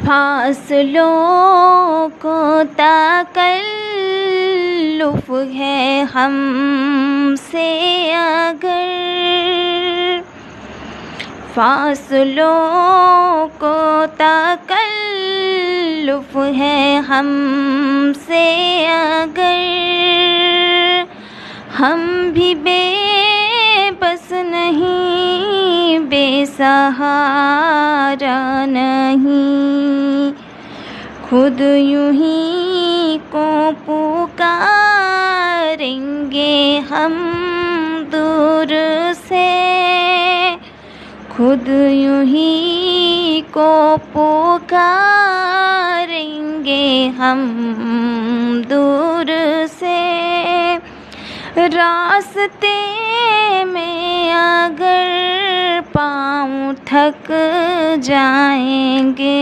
फासलों को तकल्लुफ़ है हमसे अगर, फासलों को तकल्लुफ़ है हमसे अगर, हम भी बेबस नहीं, बेसहारा नहीं, खुद यूं ही को पुकारेंगे हम दूर से, खुद यूं ही को पुकारेंगे हम दूर से। रास्ते में अगर पाँव थक जाएंगे